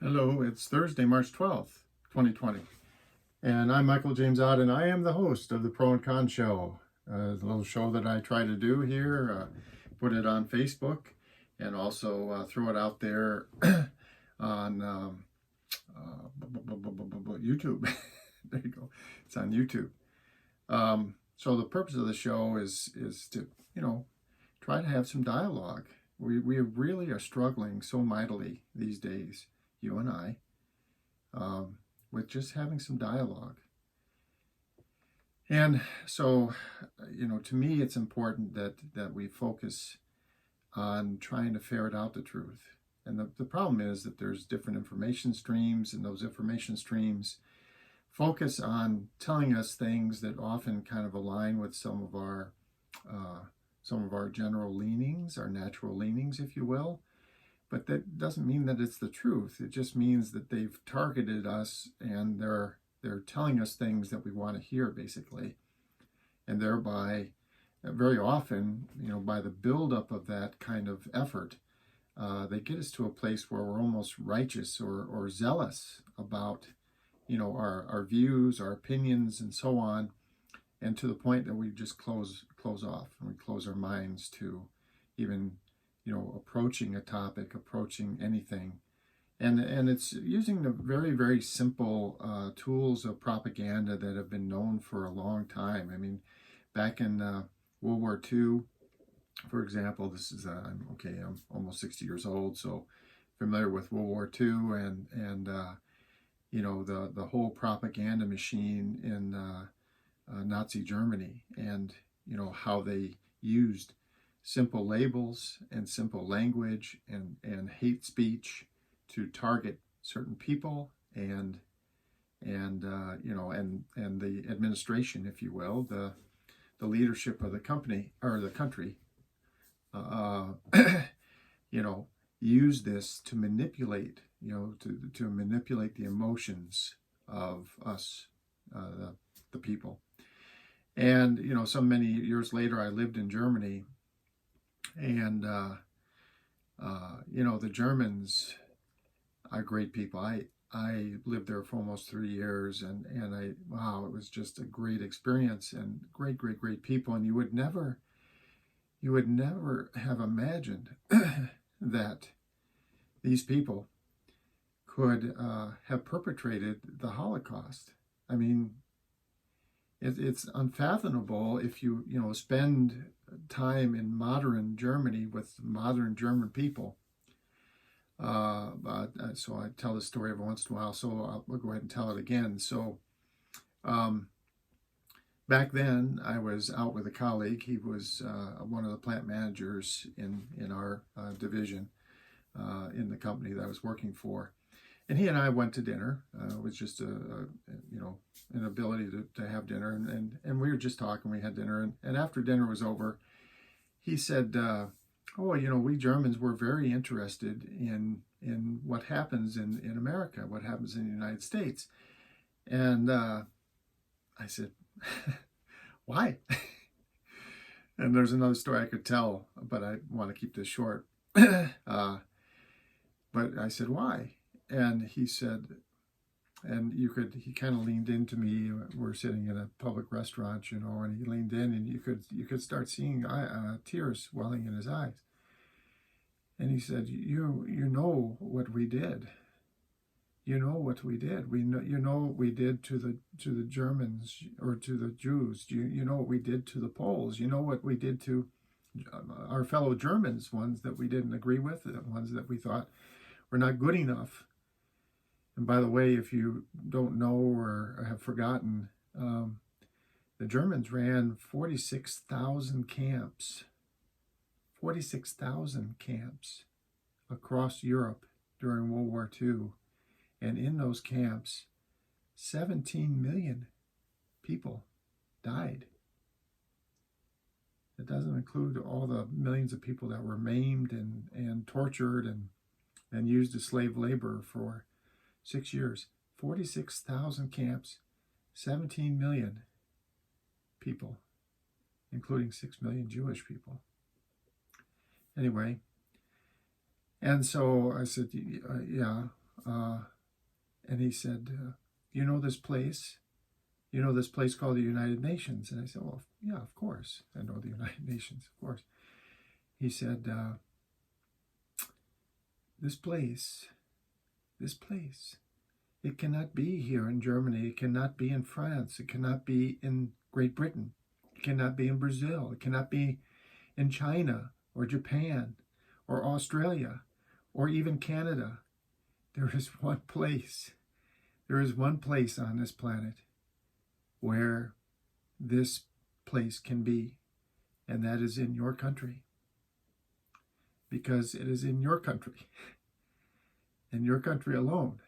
Hello, it's Thursday, March 12th, 2020. And I'm Michael James Ott, and I am the host of the Pro and Con Show, a little show that I try to do here, put it on Facebook, and also throw it out there on YouTube. There you go. It's on YouTube. So the purpose of the show is to, try to have some dialogue. We really are struggling so mightily these days, you and I, with just having some dialogue. And so, to me, it's important that we focus on trying to ferret out the truth. And the problem is that there's different information streams, and those information streams focus on telling us things that often kind of align with some of our general leanings, our natural leanings, if you will. But that doesn't mean that it's the truth. It just means that they've targeted us, and they're telling us things that we want to hear, basically. And thereby, very often, by the buildup of that kind of effort, they get us to a place where we're almost righteous or zealous about, our views, our opinions, and so on, and to the point that we just close off, and we close our minds to even approaching a topic, approaching anything. And it's using the very, very simple tools of propaganda that have been known for a long time. I mean, back in World War II, for example, this is, I'm almost 60 years old, so familiar with World War II and the whole propaganda machine in Nazi Germany, and how they used simple labels and simple language and hate speech to target certain people and the administration, if you will, the leadership of the company or the country, use this to manipulate, to manipulate the emotions of us, the people. And so many years later, I lived in Germany, and the Germans are great people. I lived there for almost 3 years, and it was just a great experience, and great people. And you would never have imagined that these people could have perpetrated the Holocaust. I mean, it's unfathomable if you spend time in modern Germany with modern German people. So I tell this story every once in a while, so I'll go ahead and tell it again. So back then, I was out with a colleague. He was one of the plant managers in our division in the company that I was working for. And he and I went to dinner. It was just an ability to have dinner. And we were just talking. We had dinner. And after dinner was over, he said, we Germans were very interested in what happens in America, what happens in the United States. And I said, why? And there's another story I could tell, but I want to keep this short. But I said, why? And he said, he kind of leaned into me. We're sitting in a public restaurant, and he leaned in, and you could start seeing tears welling in his eyes. And he said, you know what we did. You know what we did. We know what we did to the Germans or to the Jews. You know what we did to the Poles. You know what we did to our fellow Germans, ones that we didn't agree with, the ones that we thought were not good enough. And by the way, if you don't know or have forgotten, the Germans ran 46,000 camps. 46,000 camps across Europe during World War II. And in those camps, 17 million people died. It doesn't include all the millions of people that were maimed and tortured and used as slave labor for 6 years. 46,000 camps, 17 million people, including 6 million Jewish people. Anyway, and so I said, yeah, and he said, you know this place? You know this place called the United Nations? And I said, well, yeah, of course. I know the United Nations, of course. He said, this place, it cannot be here in Germany. It cannot be in France. It cannot be in Great Britain. It cannot be in Brazil. It cannot be in China or Japan or Australia or even Canada. There is one place. There is one place on this planet where this place can be, and that is in your country. Because it is in your country, in your country alone,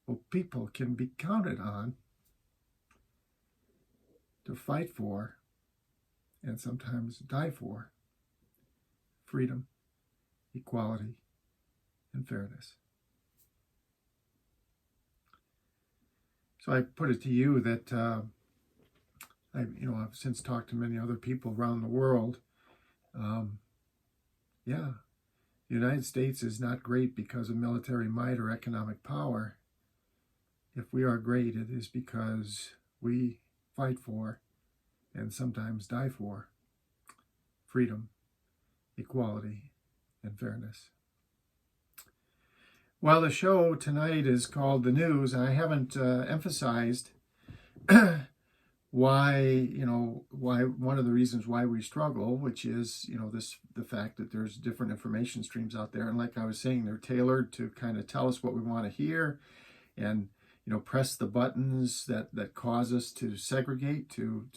where people can be counted on to fight for, and sometimes die for, freedom, equality, and fairness. So I put it to you that I've since talked to many other people around the world. The United States is not great because of military might or economic power. If we are great, it is because we fight for, and sometimes die for, freedom, equality, and fairness. Well, the show tonight is called The News, and I haven't emphasized why one of the reasons why we struggle, which is, the fact that there's different information streams out there. And like I was saying, they're tailored to kind of tell us what we want to hear and, press the buttons that cause us to segregate, to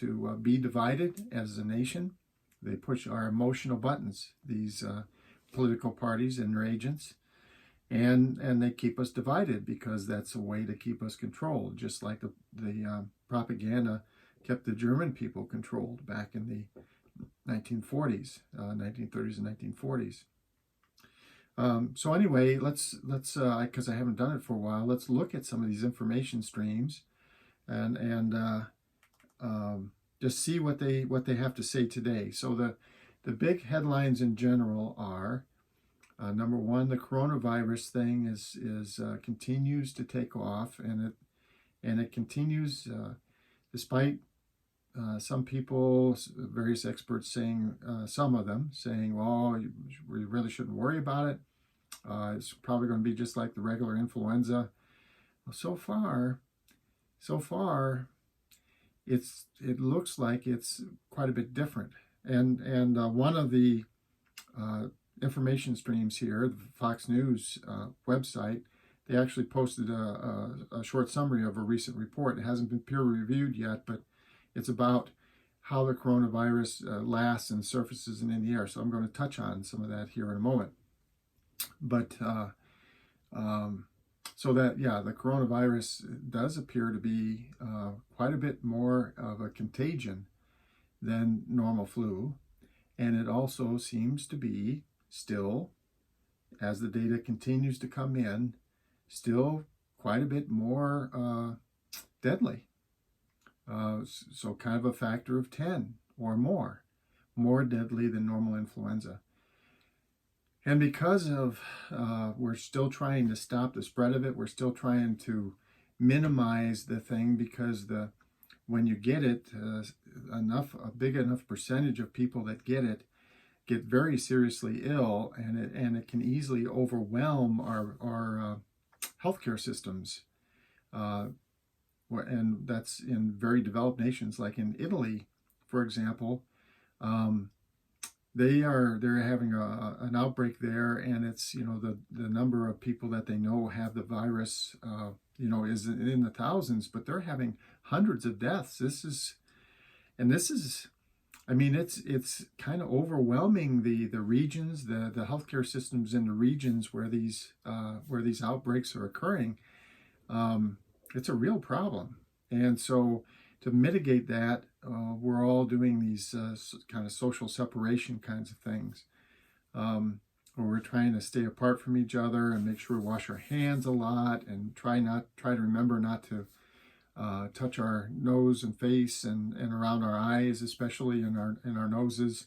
be divided as a nation. They push our emotional buttons, these political parties and their agents. And they keep us divided because that's a way to keep us controlled, just like the propaganda kept the German people controlled back in the 1930s and 1940s. So anyway, let's because I haven't done it for a while, let's look at some of these information streams and just see what they have to say today. So the big headlines in general are. Number one, the coronavirus thing is continues to take off, and it continues despite some people, various experts saying, some of them saying, well, we really shouldn't worry about it. It's probably going to be just like the regular influenza. Well, so far, it looks like it's quite a bit different. And one of the information streams here, the Fox News website, they actually posted a short summary of a recent report. It hasn't been peer reviewed yet, but it's about how the coronavirus lasts and surfaces in the air. So I'm going to touch on some of that here in a moment. But the coronavirus does appear to be quite a bit more of a contagion than normal flu. And it also seems to be still, as the data continues to come in, still quite a bit more deadly. So kind of a factor of 10 or more deadly than normal influenza. And because of, we're still trying to stop the spread of it, we're still trying to minimize the thing because when you get it, a big enough percentage of people that get it get very seriously ill, and it can easily overwhelm our healthcare systems. And that's in very developed nations, like in Italy, for example. They're having an outbreak there, and it's the number of people that they know have the virus is in the thousands, but they're having hundreds of deaths. This is it's kind of overwhelming the regions, the healthcare systems in the regions where these outbreaks are occurring. It's a real problem, and so to mitigate that, we're all doing these kind of social separation kinds of things, where we're trying to stay apart from each other and make sure we wash our hands a lot and try to remember not to touch our nose and face and around our eyes, especially in our noses.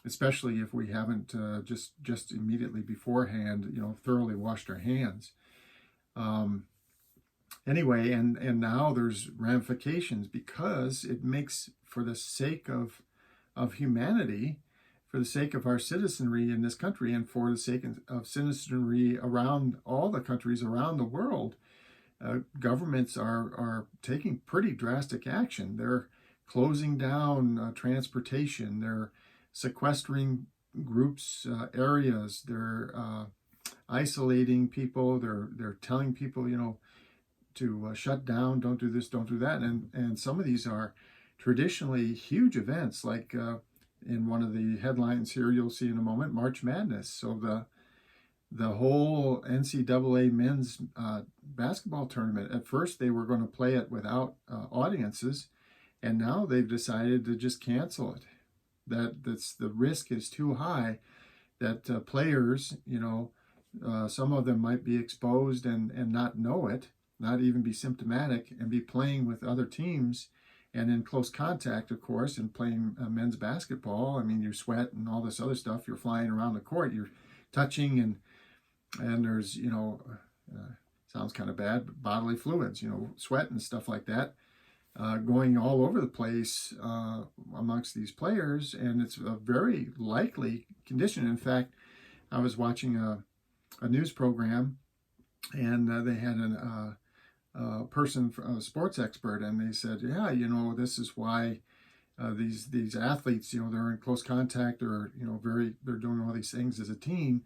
especially if we haven't just immediately beforehand, thoroughly washed our hands. Anyway, and now there's ramifications because it makes, for the sake of humanity, for the sake of our citizenry in this country, and for the sake of citizenry around all the countries around the world, governments are taking pretty drastic action. They're closing down transportation. They're sequestering groups, areas. They're isolating people. They're telling people, to shut down, don't do this, don't do that. And some of these are traditionally huge events, like in one of the headlines here you'll see in a moment, March Madness. So the whole NCAA men's basketball tournament, at first they were going to play it without audiences, and now they've decided to just cancel it. The risk is too high that players, some of them might be exposed and not know it, not even be symptomatic, and be playing with other teams and in close contact, of course, and playing men's basketball. I mean, you sweat and all this other stuff. You're flying around the court. You're touching, and there's, sounds kind of bad, but bodily fluids, sweat and stuff like that, going all over the place amongst these players. And it's a very likely condition. In fact, I was watching a news program, and they had a sports expert, and they said, yeah, this is why these athletes, they're in close contact, or they're doing all these things as a team,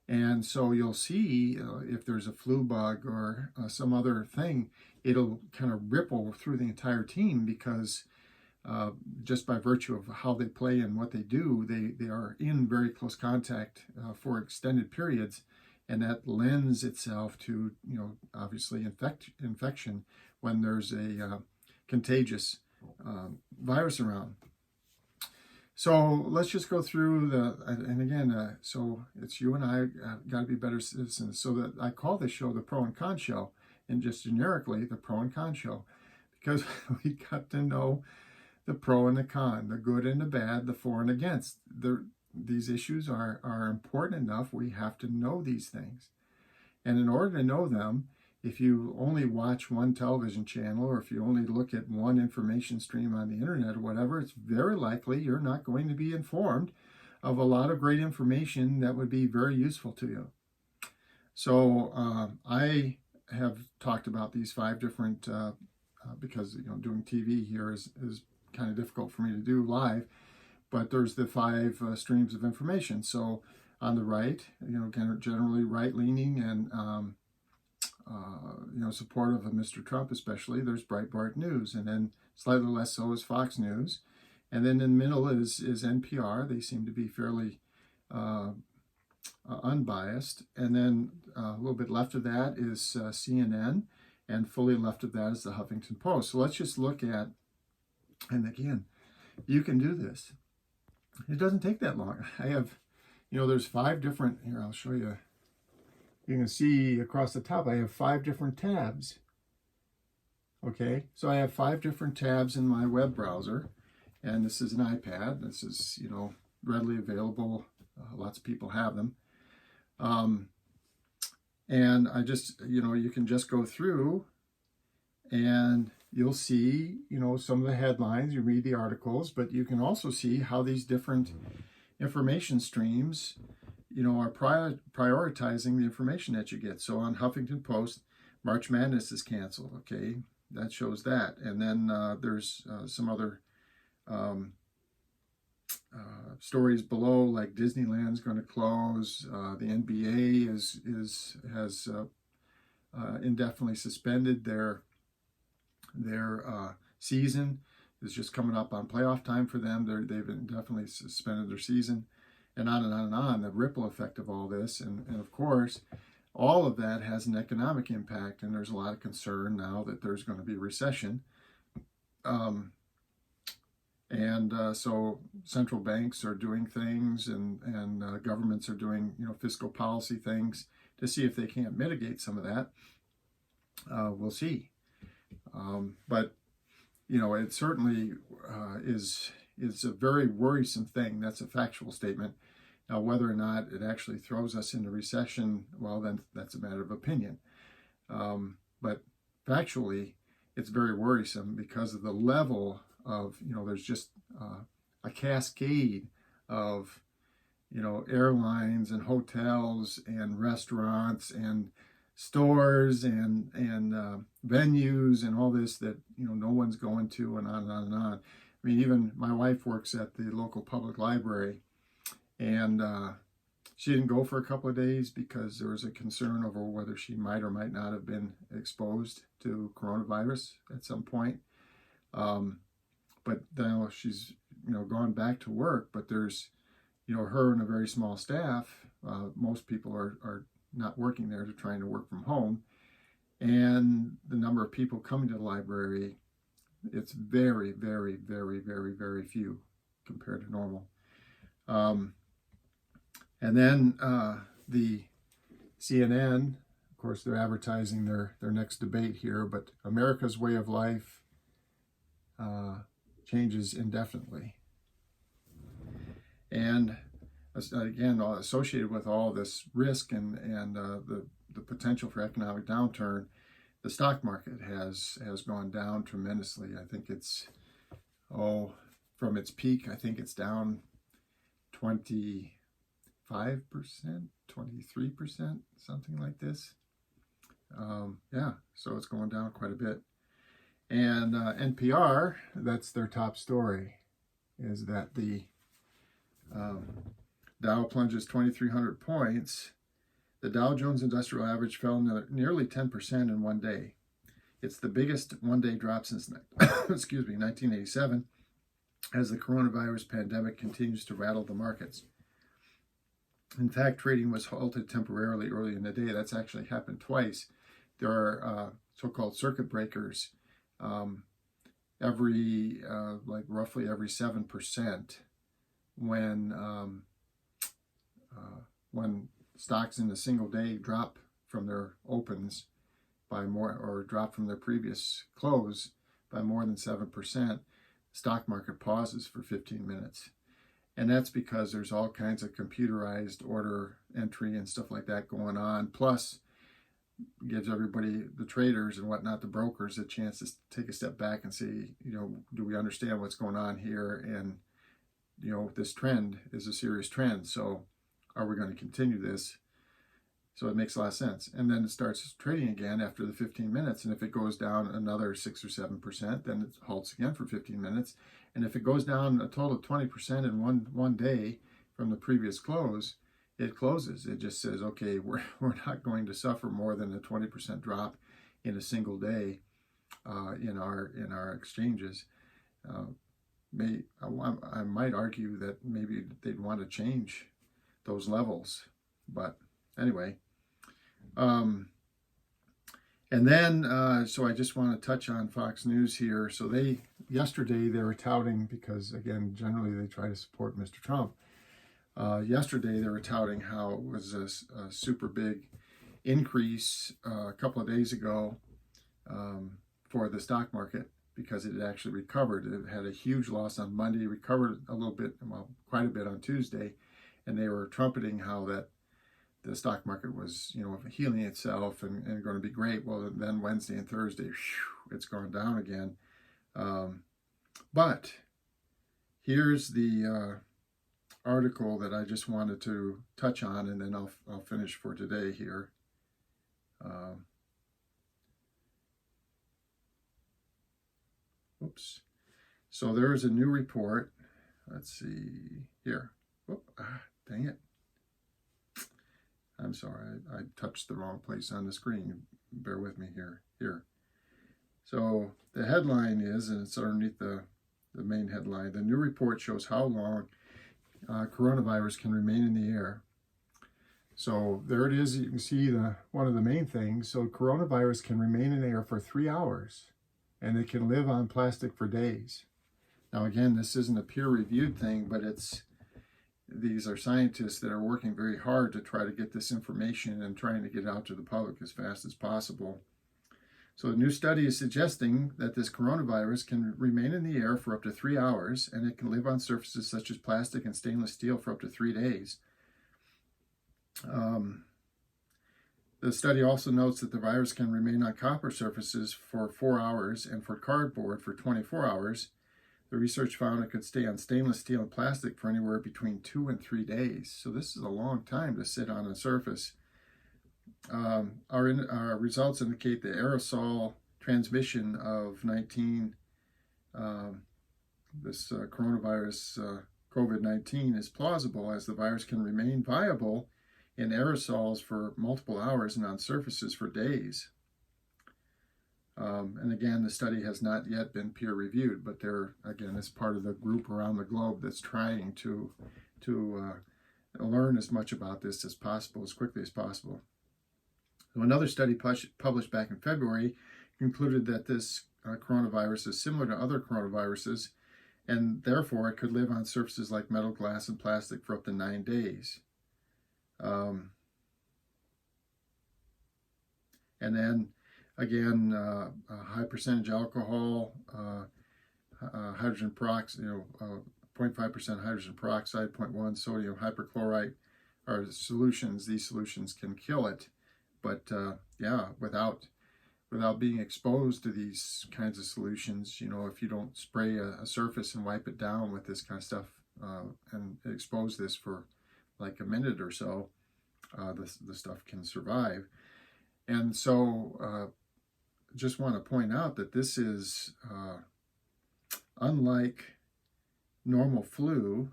and so you'll see if there's a flu bug or some other thing, it'll kind of ripple through the entire team, because just by virtue of how they play and what they do, they are in very close contact for extended periods. And that lends itself to, obviously infection when there's a contagious virus around. So let's just go through and again, so it's you and I got to be better citizens. So that I call this show the Pro and Con Show, and just generically the Pro and Con Show, because we got to know the pro and the con, the good and the bad, the for and against. These issues are important enough. We have to know these things. And in order to know them, if you only watch one television channel, or if you only look at one information stream on the internet or whatever, it's very likely you're not going to be informed of a lot of great information that would be very useful to you. So I have talked about these 5 different, because doing TV here is kind of difficult for me to do live. But there's the 5 streams of information. So on the right, generally right-leaning and supportive of Mr. Trump, especially, there's Breitbart News, and then slightly less so is Fox News, and then in the middle is NPR. They seem to be fairly unbiased, and then a little bit left of that is CNN, and fully left of that is the Huffington Post. So let's just look at, and again, you can do this. It doesn't take that long. I have, there's 5 different, here, I'll show you. You can see across the top, I have 5 different tabs. Okay, so I have 5 different tabs in my web browser, and this is an iPad. This is, readily available. Lots of people have them. And I just, you can just go through and you'll see, some of the headlines, you read the articles, but you can also see how these different information streams, are prioritizing the information that you get. So on Huffington Post, March Madness is canceled. Okay, that shows that. And then there's some other stories below, like Disneyland's going to close. The NBA has indefinitely suspended their season. Is just coming up on playoff time for them. They've indefinitely suspended their season, and on and on and on. The ripple effect of all this, and of course, all of that has an economic impact, and there's a lot of concern now that there's going to be recession. So central banks are doing things, and governments are doing fiscal policy things to see if they can't mitigate some of that. We'll see. But it certainly is is a very worrisome thing. That's a factual statement. Now, whether or not it actually throws us into recession, well, then that's a matter of opinion. But factually, it's very worrisome because of the level of, there's just a cascade of, airlines and hotels and restaurants and stores and venues and all this that, no one's going to, and on and on and on. I mean, even my wife works at the local public library, and she didn't go for a couple of days because there was a concern over whether she might or might not have been exposed to coronavirus at some point. But now she's, gone back to work, but there's, her and a very small staff. Most people are not working there, they're trying to work from home. And the number of people coming to the library, it's very, very, very, very, very few compared to normal. And then the CNN, of course, they're advertising their next debate here, but America's way of life changes indefinitely. And again, associated with all this risk and the potential for economic downturn, the stock market has gone down tremendously. I think it's, from its peak, I think it's down 25%, 23%, something like this. So it's going down quite a bit. And NPR, that's their top story, is that the Dow plunges 2,300 points. The Dow Jones Industrial Average fell nearly 10% in one day. It's the biggest one-day drop since 1987, as the coronavirus pandemic continues to rattle the markets. In fact, trading was halted temporarily early in the day. That's actually happened twice. There are so-called circuit breakers roughly every 7% when stocks in a single day drop from their opens by more, or drop from their previous close by more than 7%, the stock market pauses for 15 minutes. And that's because there's all kinds of computerized order entry and stuff like that going on. Plus, gives everybody, the traders and whatnot, the brokers, a chance to take a step back and see, do we understand what's going on here? And, this trend is a serious trend. So are we going to continue this? So it makes a lot of sense. And then it starts trading again after the 15 minutes. And if it goes down another 6 or 7%, then it halts again for 15 minutes. And if it goes down a total of 20% in one day from the previous close, it closes. It just says, okay, we're not going to suffer more than a 20% drop in a single day in our exchanges. I might argue that maybe they'd want to change those levels, but anyway. And then, so I just want to touch on Fox News here. So yesterday they were touting, because again, generally they try to support Mr. Trump. Yesterday they were touting how it was a super big increase a couple of days ago for the stock market, because it had actually recovered. It had a huge loss on Monday, recovered a little bit, quite a bit on Tuesday, and they were trumpeting how that the stock market was, healing itself and going to be great. Well, then Wednesday and Thursday, it's gone down again. But here's the article that I just wanted to touch on, and then I'll finish for today here. Oops. So there's a new report. Let's see here. Dang it. I'm sorry, I touched the wrong place on the screen. Bear with me here. So the headline is, and it's underneath the main headline, the new report shows how long coronavirus can remain in the air. So there it is. You can see one of the main things. So coronavirus can remain in the air for 3 hours, and it can live on plastic for days. Now again, this isn't a peer-reviewed thing, but these are scientists that are working very hard to try to get this information and trying to get it out to the public as fast as possible. So the new study is suggesting that this coronavirus can remain in the air for up to 3 hours, and it can live on surfaces such as plastic and stainless steel for up to 3 days. The study also notes that the virus can remain on copper surfaces for 4 hours and for cardboard for 24 hours. The research found it could stay on stainless steel and plastic for anywhere between 2 and 3 days. So this is a long time to sit on a surface. Our results indicate the aerosol transmission of coronavirus COVID-19 is plausible, as the virus can remain viable in aerosols for multiple hours and on surfaces for days. And again, the study has not yet been peer-reviewed, but they're, again, it's part of the group around the globe that's trying to learn as much about this as possible, as quickly as possible. So another study published back in February concluded that this coronavirus is similar to other coronaviruses, and therefore it could live on surfaces like metal, glass, and plastic for up to 9 days. And then again, high percentage alcohol, hydrogen peroxide, 0.5% hydrogen peroxide, 0.1 sodium hypochlorite are solutions. These solutions can kill it, but without being exposed to these kinds of solutions, if you don't spray a surface and wipe it down with this kind of stuff and expose this for like a minute or so, the stuff can survive. And so just want to point out that this is unlike normal flu.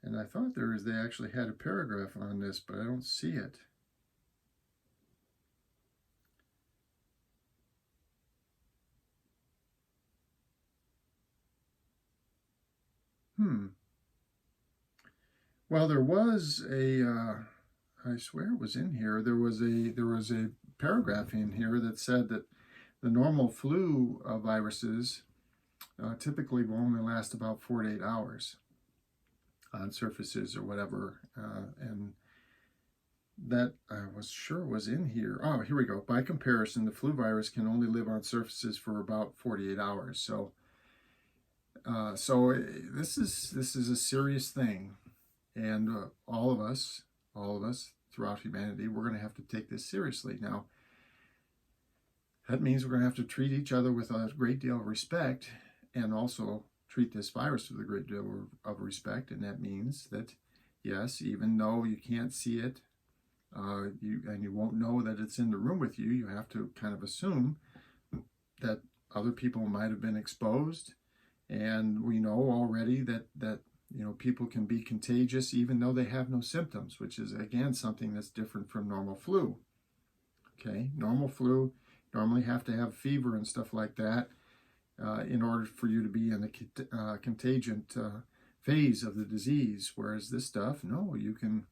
And I thought they actually had a paragraph on this, but I don't see it. Well, there was I swear it was in here. There was a paragraph in here that said that the normal flu viruses typically will only last about 4 to 8 hours on surfaces or whatever, and that I was sure was in here. Oh, here we go. By comparison, the flu virus can only live on surfaces for about 48 hours. So this is a serious thing, and all of us throughout humanity, we're going to have to take this seriously. Now, that means we're going to have to treat each other with a great deal of respect, and also treat this virus with a great deal of respect. And that means that, yes, even though you can't see it, you won't know that it's in the room with you, you have to kind of assume that other people might have been exposed. And we know already that people can be contagious even though they have no symptoms, which is, again, something that's different from normal flu. Okay, normal flu normally have to have fever and stuff like that in order for you to be in the contagion phase of the disease. Whereas this stuff, no, you can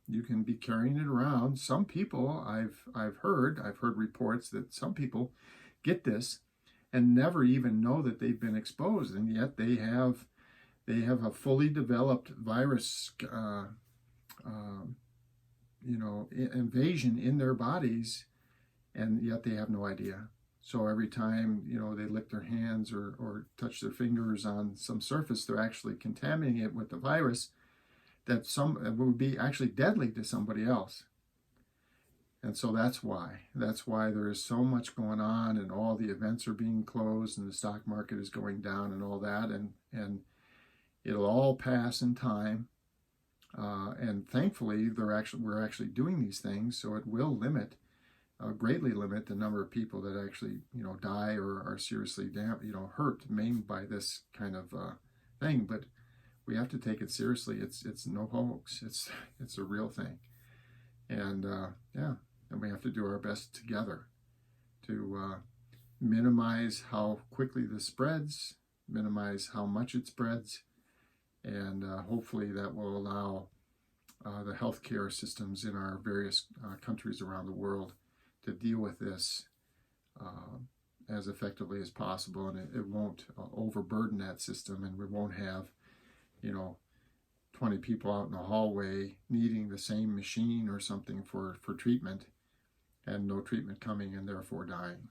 be carrying it around. Some people, I've heard reports that some people get this and never even know that they've been exposed, and yet they have a fully developed virus, invasion in their bodies, and yet they have no idea. So every time, they lick their hands or touch their fingers on some surface, they're actually contaminating it with the virus that would be actually deadly to somebody else. And so that's why there is so much going on, and all the events are being closed, and the stock market is going down, and all that, and it'll all pass in time. And thankfully, we're actually doing these things, so it will greatly limit the number of people that actually, die or are seriously hurt, maimed by this kind of thing. But we have to take it seriously. It's no hoax. It's a real thing. And and we have to do our best together to minimize how quickly this spreads, minimize how much it spreads, and hopefully that will allow the healthcare systems in our various countries around the world to deal with this as effectively as possible, and it won't overburden that system, and we won't have 20 people out in the hallway needing the same machine or something for treatment, and no treatment coming and therefore dying.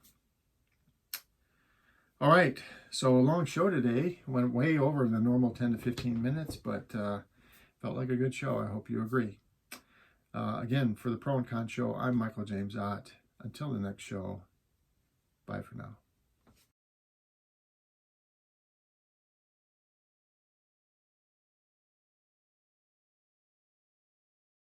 All right, so a long show today. Went way over the normal 10 to 15 minutes, but felt like a good show. I hope you agree. Again, for the Pro and Con Show, I'm Michael James Ott. Until the next show, bye for now.